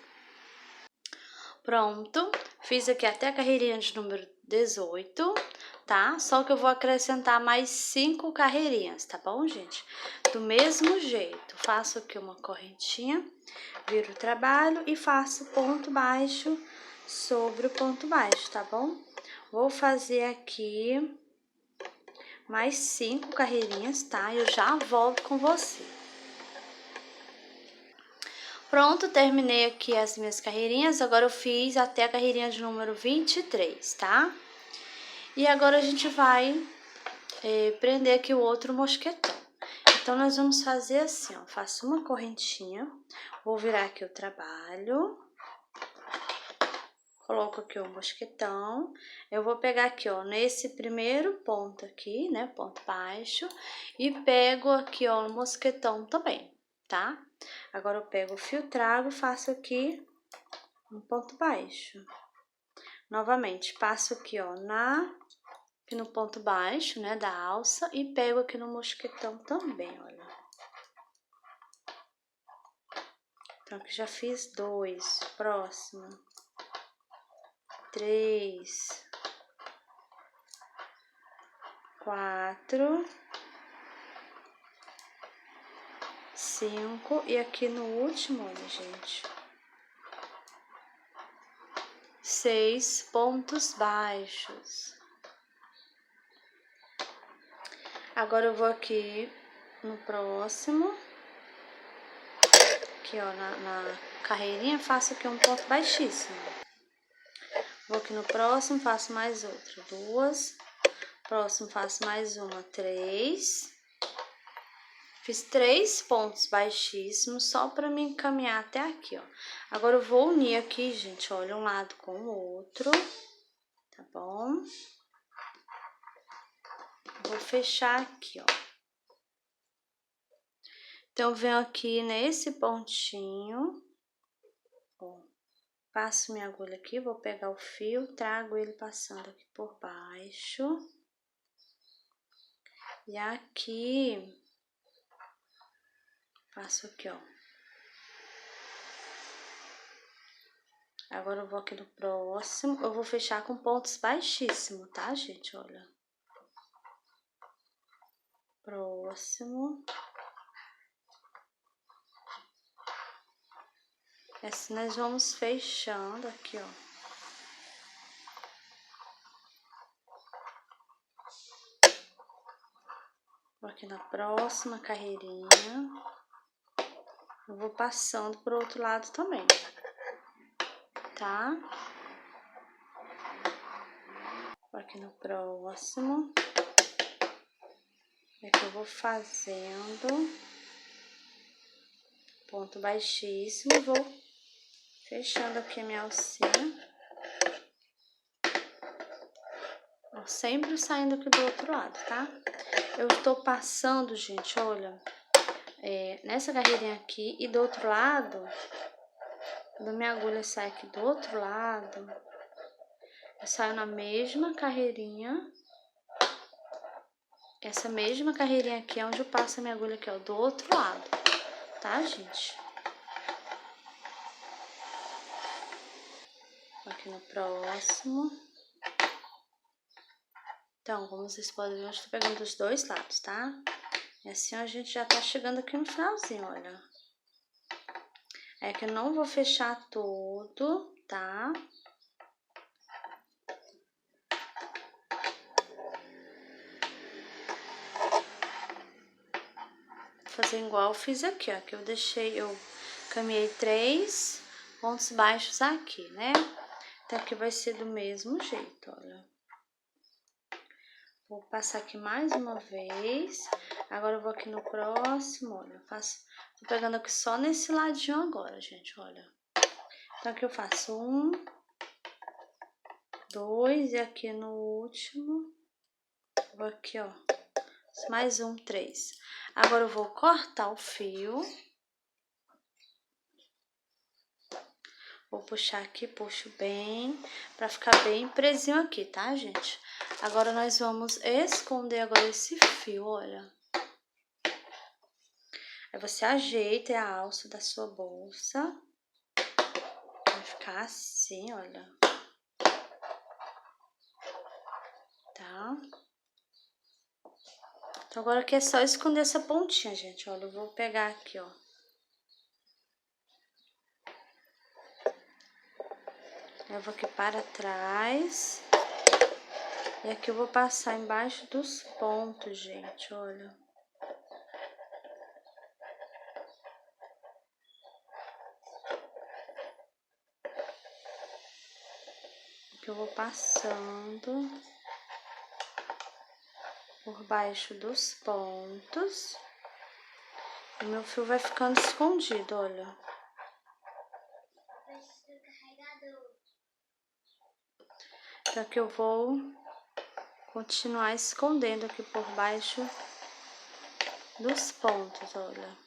Pronto, fiz aqui até a carreirinha de número 18, tá? Só que eu vou acrescentar mais 5 carreirinhas, tá bom, gente? Do mesmo jeito, faço aqui uma correntinha, viro o trabalho e faço ponto baixo sobre o ponto baixo, tá bom? Vou fazer aqui mais 5 carreirinhas, tá? Eu já volto com você. Pronto, terminei aqui as minhas carreirinhas, agora eu fiz até a carreirinha de número 23, tá? E agora a gente vai prender aqui o outro mosquetão. Então, nós vamos fazer assim, ó, faço uma correntinha, vou virar aqui o trabalho, coloco aqui o mosquetão, eu vou pegar aqui, ó, nesse primeiro ponto aqui, né, ponto baixo, e pego aqui, ó, o mosquetão também, tá? Agora, eu pego o fio, trago, faço aqui um ponto baixo. Novamente, passo aqui, ó, aqui no ponto baixo, né, da alça, e pego aqui no mosquetão também, olha. Então, aqui já fiz 2, próximo. 3, 4, 5, e aqui no último, olha, gente, 6 pontos baixos. Agora, eu vou aqui no próximo, aqui, ó, na carreirinha, faço aqui um ponto baixíssimo. Vou aqui no próximo, faço mais outra, 2, próximo faço mais uma, 3. Fiz 3 pontos baixíssimos só para me encaminhar até aqui, ó. Agora, eu vou unir aqui, gente, olha, um lado com o outro, tá bom? Vou fechar aqui, ó. Então, eu venho aqui nesse pontinho, ó, passo minha agulha aqui, vou pegar o fio, trago ele passando aqui por baixo. E aqui Faço aqui, ó. Agora eu vou aqui no próximo, eu vou fechar com pontos baixíssimos, tá, gente? Olha. Próximo. Assim nós vamos fechando aqui, ó. Vou aqui na próxima carreirinha. Eu vou passando pro outro lado também, tá? Vou aqui no próximo. Aqui eu vou fazendo ponto baixíssimo, vou fechando aqui a minha alcinha. Ó, sempre saindo aqui do outro lado, tá? Eu estou passando, gente, olha, nessa carreirinha aqui e do outro lado, quando minha agulha sai aqui do outro lado, eu saio na mesma carreirinha. Essa mesma carreirinha aqui é onde eu passo a minha agulha aqui, ó, do outro lado, tá, gente? Aqui no próximo. Então, como vocês podem ver, eu estou pegando dos dois lados, tá? E assim a gente já tá chegando aqui no finalzinho, olha. É que eu não vou fechar todo, tá? Vou fazer igual eu fiz aqui, ó. Que eu caminhei 3 pontos baixos aqui, né? Então, aqui vai ser do mesmo jeito, olha. Vou passar aqui mais uma vez. Agora eu vou aqui no próximo, olha. Tô pegando aqui só nesse ladinho agora, gente, olha. Então, aqui eu faço 1, 2 e aqui no último, vou aqui, ó. Mais 1, 3. Agora eu vou cortar o fio. Vou puxar aqui, puxo bem, pra ficar bem presinho aqui, tá, gente? Agora nós vamos esconder agora esse fio, olha. Aí você ajeita a alça da sua bolsa. Vai ficar assim, olha. Tá? Então, agora aqui é só esconder essa pontinha, gente, olha. Eu vou pegar aqui, ó. Eu vou aqui para trás. E aqui eu vou passar embaixo dos pontos, gente, olha. Aqui eu vou passando por baixo dos pontos. E meu fio vai ficando escondido, olha. Então, aqui eu vou continuar escondendo aqui por baixo dos pontos, olha.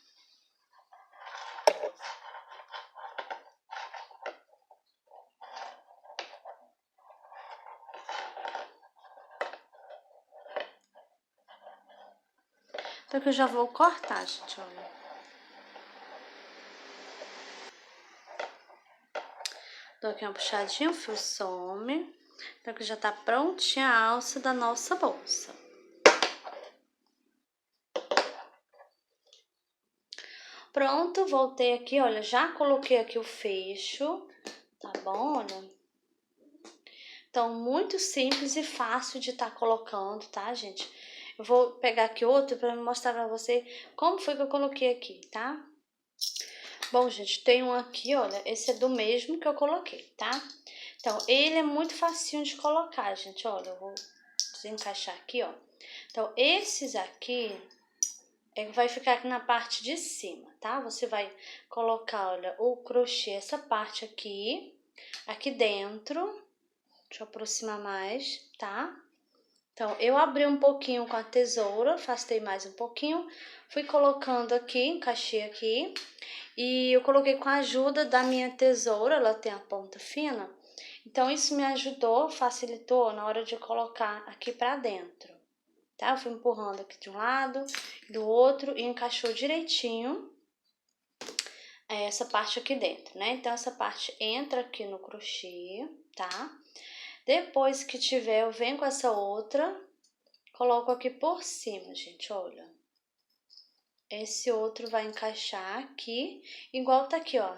Então, aqui eu já vou cortar, gente, olha. Dou aqui uma puxadinha, o fio some. Então, aqui já tá prontinha a alça da nossa bolsa. Pronto, voltei aqui, olha, já coloquei aqui o fecho, tá bom, olha. Então, muito simples e fácil de estar colocando, tá, gente? Eu vou pegar aqui outro pra mostrar pra você como foi que eu coloquei aqui, tá? Bom, gente, tem um aqui, olha, esse é do mesmo que eu coloquei, tá? Então, ele é muito facinho de colocar, gente, olha, eu vou desencaixar aqui, ó. Então, esses aqui vai ficar aqui na parte de cima, tá? Você vai colocar, olha, o crochê, essa parte aqui dentro. Deixa eu aproximar mais, tá? Então, eu abri um pouquinho com a tesoura, afastei mais um pouquinho, fui colocando aqui, encaixei aqui, e eu coloquei com a ajuda da minha tesoura, ela tem a ponta fina, então isso me ajudou, facilitou na hora de colocar aqui pra dentro, tá? Eu fui empurrando aqui de um lado, do outro, e encaixou direitinho. é essa parte aqui dentro, né? Então, essa parte entra aqui no crochê, tá? Depois que tiver, eu venho com essa outra, coloco aqui por cima, gente, olha. Esse outro vai encaixar aqui, igual tá aqui, ó,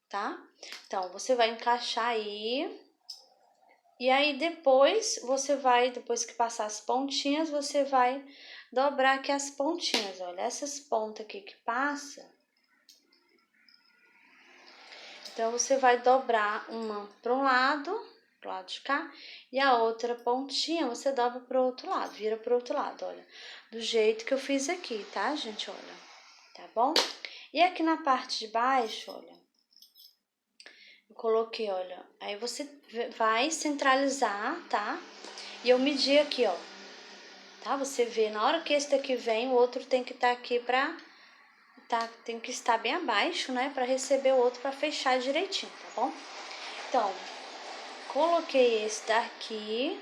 tá? Então, você vai encaixar aí, e aí depois depois que passar as pontinhas, você vai dobrar aqui as pontinhas, olha, essas pontas aqui que passa. Então, você vai dobrar uma para um lado, pro lado de cá, e a outra pontinha você dobra pro outro lado, vira pro outro lado, olha. Do jeito que eu fiz aqui, tá, gente? Olha, tá bom? E aqui na parte de baixo, olha, eu coloquei, olha, aí você vai centralizar, tá? E eu medi aqui, ó, tá? Você vê, na hora que esse daqui vem, o outro tem que estar aqui tem que estar bem abaixo, né? Pra receber o outro, pra fechar direitinho, tá bom? Então, coloquei esse daqui,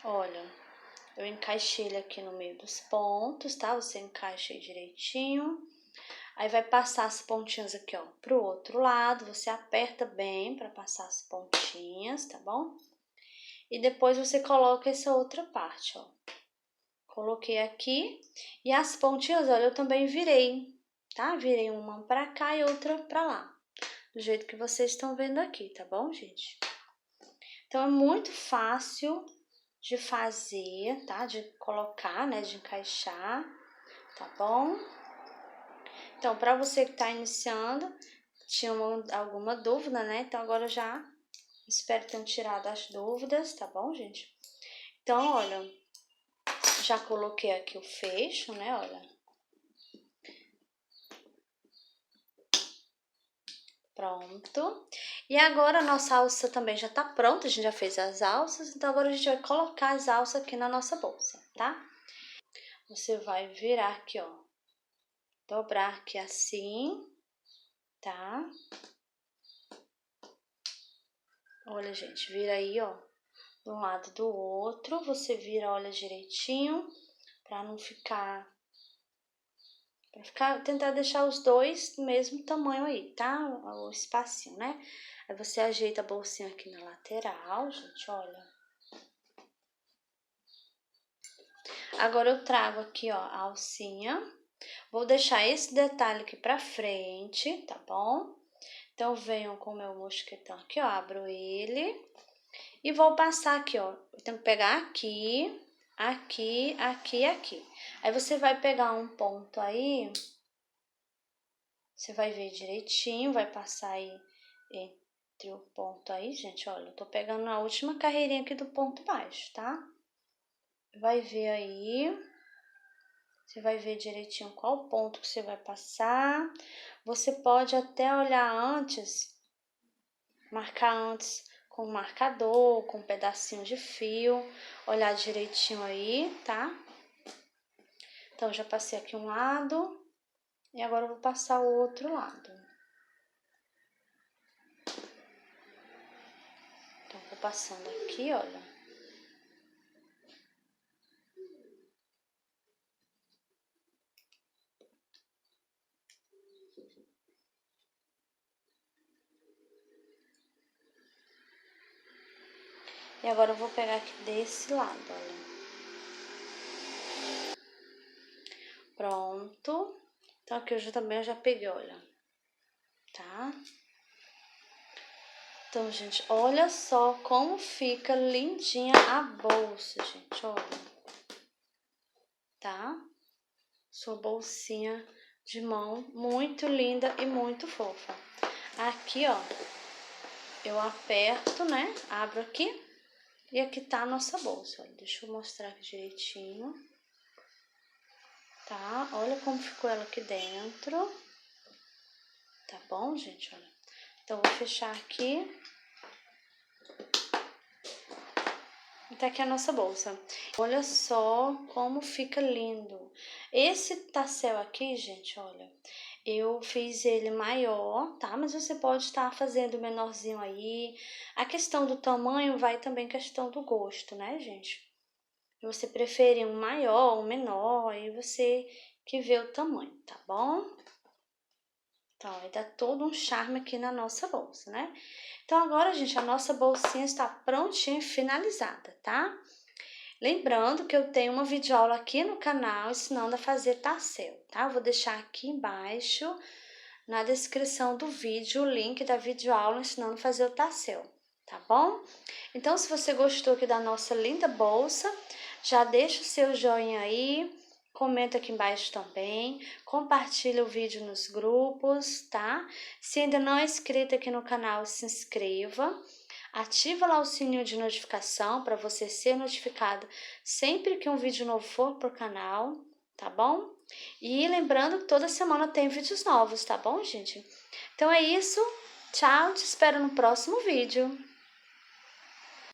olha, eu encaixei ele aqui no meio dos pontos, tá? Você encaixa aí direitinho. Aí vai passar as pontinhas aqui, ó, pro outro lado. Você aperta bem pra passar as pontinhas, tá bom? E depois você coloca essa outra parte, ó. Coloquei aqui. E as pontinhas, olha, eu também virei, tá? Virei uma pra cá e outra pra lá. Do jeito que vocês estão vendo aqui, tá bom, gente? Então, é muito fácil de fazer, tá? De colocar, né? De encaixar, tá bom? Então, para você que tá iniciando, tinha alguma dúvida, né? Então, agora já espero que tenham tirado as dúvidas, tá bom, gente? Então, olha, já coloquei aqui o fecho, né? Olha. Pronto. E agora a nossa alça também já tá pronta, a gente já fez as alças, então agora a gente vai colocar as alças aqui na nossa bolsa, tá? Você vai virar aqui, ó, dobrar aqui assim, tá? Olha, gente, vira aí, ó, de um lado do outro, você vira, olha direitinho, pra não ficar, tentar deixar os dois do mesmo tamanho aí, tá? O espacinho, né? Aí você ajeita a bolsinha aqui na lateral, gente, olha. Agora eu trago aqui, ó, a alcinha. Vou deixar esse detalhe aqui pra frente, tá bom? Então, venho com o meu mosquetão aqui, ó, abro ele e vou passar aqui, ó. Eu tenho que pegar aqui, aqui, aqui e aqui. Aí, você vai pegar um ponto aí, você vai ver direitinho, vai passar aí entre o ponto aí, gente, olha, eu tô pegando a última carreirinha aqui do ponto baixo, tá? Vai ver aí, você vai ver direitinho qual ponto que você vai passar. Você pode até olhar antes, marcar antes com marcador, com um pedacinho de fio, olhar direitinho aí, tá? Então, já passei aqui um lado e agora eu vou passar o outro lado. Então, vou passando aqui, olha. E agora eu vou pegar aqui desse lado, olha. Pronto. Então, aqui eu já peguei, olha. Tá? Então, gente, olha só como fica lindinha a bolsa, gente, olha. Tá? Sua bolsinha de mão, muito linda e muito fofa. Aqui, ó, eu aperto, né? Abro aqui e aqui tá a nossa bolsa. Olha, deixa eu mostrar aqui direitinho. Tá? Olha como ficou ela aqui dentro. Tá bom, gente? Olha. Então, vou fechar aqui. E tá aqui a nossa bolsa. Olha só como fica lindo. Esse tassel aqui, gente, olha, eu fiz ele maior, tá? Mas você pode estar fazendo menorzinho aí. A questão do tamanho vai também questão do gosto, né, gente? Se você preferir um maior, um menor, aí você que vê o tamanho, tá bom? Então, vai dar todo um charme aqui na nossa bolsa, né? Então, agora, gente, a nossa bolsinha está prontinha e finalizada, tá? Lembrando que eu tenho uma videoaula aqui no canal ensinando a fazer tassel, tá? Eu vou deixar aqui embaixo, na descrição do vídeo, o link da videoaula ensinando a fazer o tassel, tá bom? Então, se você gostou aqui da nossa linda bolsa, já deixa o seu joinha aí, comenta aqui embaixo também, compartilha o vídeo nos grupos, tá? Se ainda não é inscrito aqui no canal, se inscreva. Ativa lá o sininho de notificação para você ser notificado sempre que um vídeo novo for pro canal, tá bom? E lembrando que toda semana tem vídeos novos, tá bom, gente? Então é isso. Tchau, te espero no próximo vídeo.